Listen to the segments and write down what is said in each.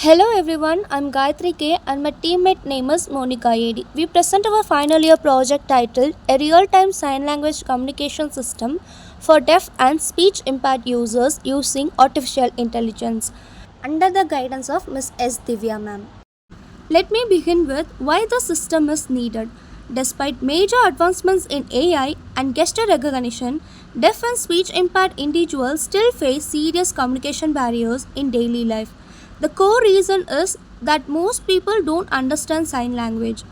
Hello everyone, I'm Gayatri K and my teammate name is Monica Edi. We present our final year project titled A Real-Time Sign Language Communication System for Deaf and Speech Impaired Users Using Artificial Intelligence under the guidance of Ms. S. Divya ma'am. Let me begin with why the system is needed. Despite major advancements in AI and gesture recognition, deaf and speech impaired individuals still face serious communication barriers in daily life. The core reason is that most people don't understand sign language.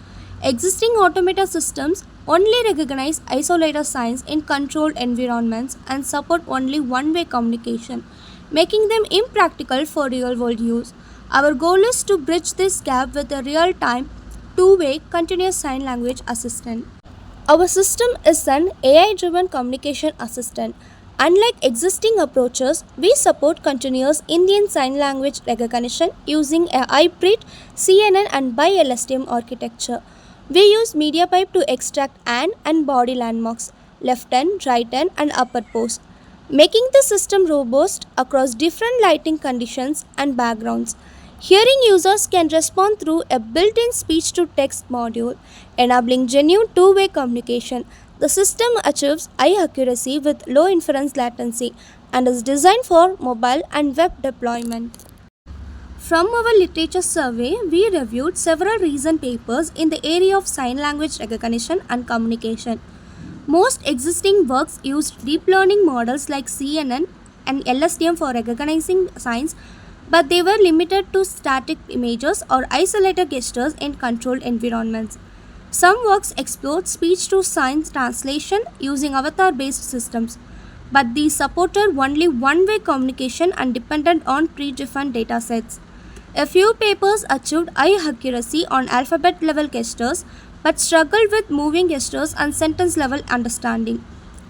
Existing automated systems only recognize isolated signs in controlled environments and support only one-way communication, making them impractical for real-world use. Our goal is to bridge this gap with a real-time, two-way continuous sign language assistant. Our system is an AI driven communication assistant. Unlike existing approaches, we support continuous Indian Sign Language recognition using a hybrid CNN and bi-LSTM architecture. We use MediaPipe to extract hand and body landmarks, left hand, right hand, and upper pose, making the system robust across different lighting conditions and backgrounds. Hearing users can respond through a built in speech to text module, enabling genuine two way communication. The system achieves high accuracy with low inference latency and is designed for mobile and web deployment. From our literature survey, we reviewed several recent papers in the area of sign language recognition and communication. Most existing works used deep learning models like CNN and LSTM for recognizing signs, but they were limited to static images or isolated gestures in controlled environments. Some works explored speech to signs translation using avatar based systems, but these supported only one way communication and depended on predefined datasets. A few papers achieved high accuracy on alphabet level gestures but struggled with moving gestures and sentence level understanding.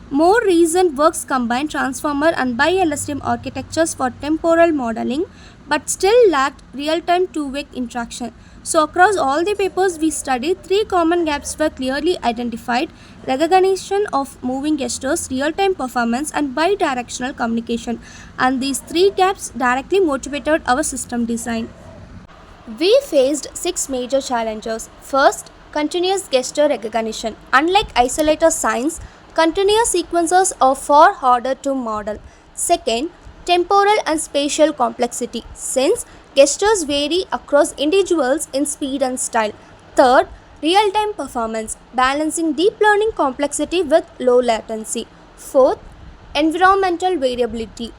More recent works combine transformer and bi-LSTM architectures for temporal modeling but still lacked real-time two-way interaction. So across all the papers we studied, three common gaps were clearly identified: recognition of moving gestures, real-time performance, and bi-directional communication. And these three gaps directly motivated our system design. We faced six major challenges. First, continuous gesture recognition. Unlike isolated signs, continuous sequences are far harder to model. Second, temporal and spatial complexity, since gestures vary across individuals in speed and style. Third, real time performance, balancing deep learning complexity with low latency. Fourth, environmental variability,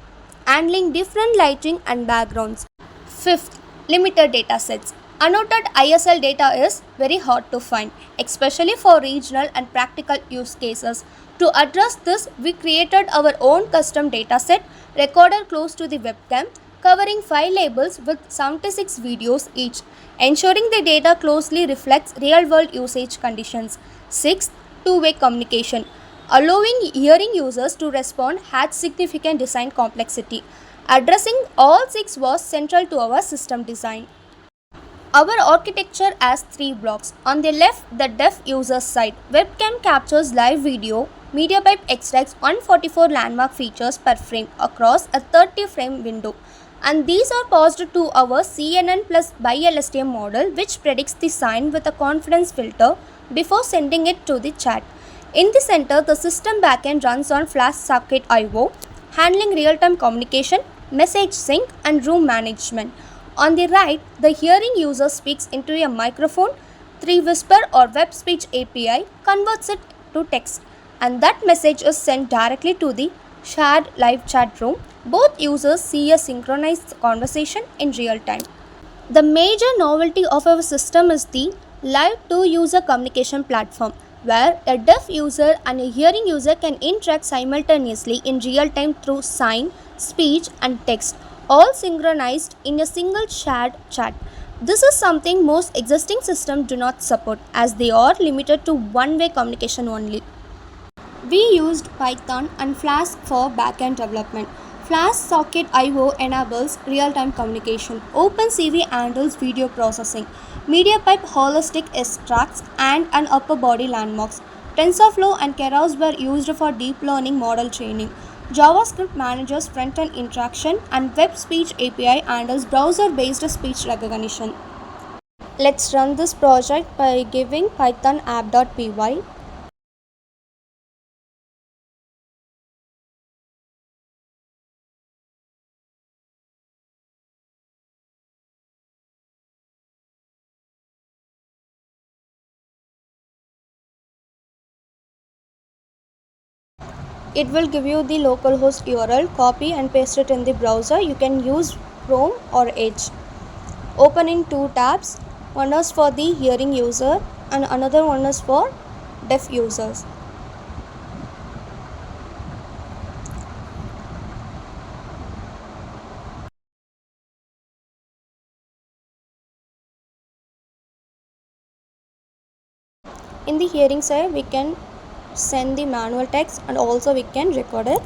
handling different lighting and backgrounds. Fifth, limited data sets. Annotated ISL data is very hard to find, especially for regional and practical use cases. To address this, we created our own custom dataset recorded close to the webcam, covering 5 labels with 76 videos each, ensuring the data closely reflects real-world usage conditions. Sixth, two-way communication, allowing hearing users to respond had significant design complexity. Addressing all six was central to our system design. Our architecture has three blocks. On the left, the deaf user side, webcam captures live video. MediaPipe extracts 144 landmark features per frame across a 30 frame window. And these are passed to our CNN plus bi-LSTM model, which predicts the sign with a confidence filter before sending it to the chat. In the center, the system backend runs on flash socket I/O, handling real-time communication, message sync, and room management. On the right, the hearing user speaks into a microphone through Whisper or Web Speech API, converts it to text, and that message is sent directly to the shared live chat room. Both users see a synchronized conversation in real time. The major novelty of our system is the live two-user communication platform, where a deaf user and a hearing user can interact simultaneously in real time through sign, speech, and text, all synchronized in a single shared chat. This is something most existing systems do not support, as they are limited to one-way communication only. We used Python and Flask for backend development. Flask Socket I/O enables real-time communication. OpenCV handles video processing. MediaPipe holistic extracts and upper body landmarks. TensorFlow and Keras were used for deep learning model training. JavaScript manages front-end interaction, and Web Speech API handles browser-based speech recognition. Let's run this project by giving python app.py. It will give you the localhost URL, copy and paste it in the browser. You can use Chrome or Edge. Open in two tabs. One is for the hearing user and another one is for deaf users. In the hearing side, we can send the manual text and also we can record it.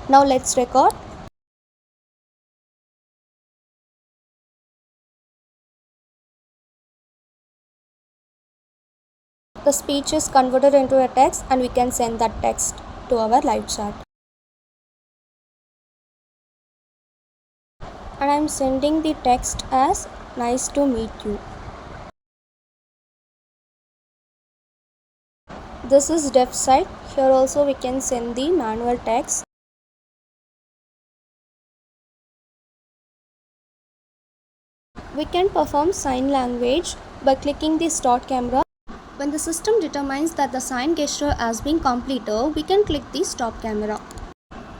Now let's record. The speech is converted into a text and we can send that text to our live chat. And I am sending the text as nice to meet you. This is deaf side. Here also we can send the manual text. We can perform sign language by clicking the start camera. When the system determines that the sign gesture has been completed, we can click the stop camera.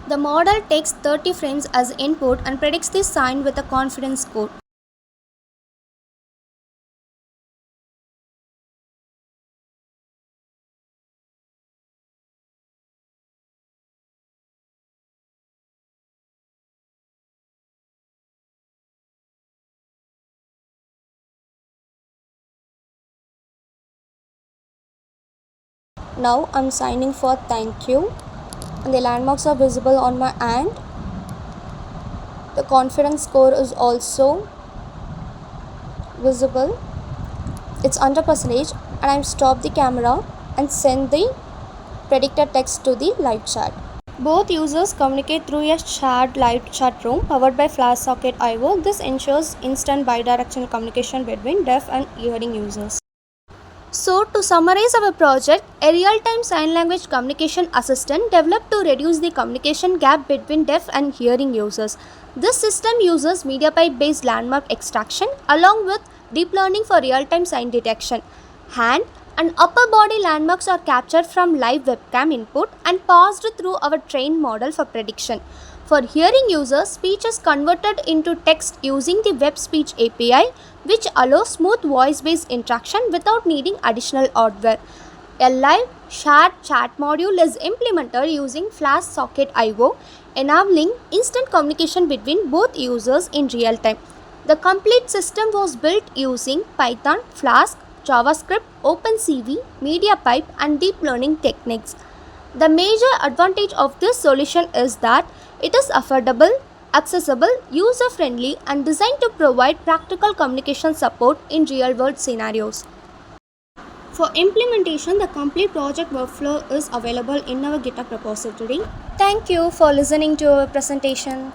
The model takes 30 frames as input and predicts the sign with a confidence score. Now I'm signing for thank you and the landmarks are visible on my hand. The confidence score is also visible. It's 100% and I'm stop the camera and send the predicted text to the live chat. Both users communicate through a shared live chat room powered by FlashSocket IO. This ensures instant bidirectional communication between deaf and hearing users. So, to summarize our project, a real-time sign language communication assistant developed to reduce the communication gap between deaf and hearing users. This system uses MediaPipe-based landmark extraction along with deep learning for real-time sign detection. Hand and upper body landmarks are captured from live webcam input and passed through our trained model for prediction. For hearing users, speech is converted into text using the Web Speech API, which allows smooth voice-based interaction without needing additional hardware. A live shared chat module is implemented using FlashSocket IO, enabling instant communication between both users in real time. The complete system was built using Python, Flask, JavaScript, OpenCV, MediaPipe, and deep learning techniques. The major advantage of this solution is that it is affordable, accessible, user-friendly, and designed to provide practical communication support in real-world scenarios. For implementation, the complete project workflow is available in our GitHub repository. Thank you for listening to our presentation.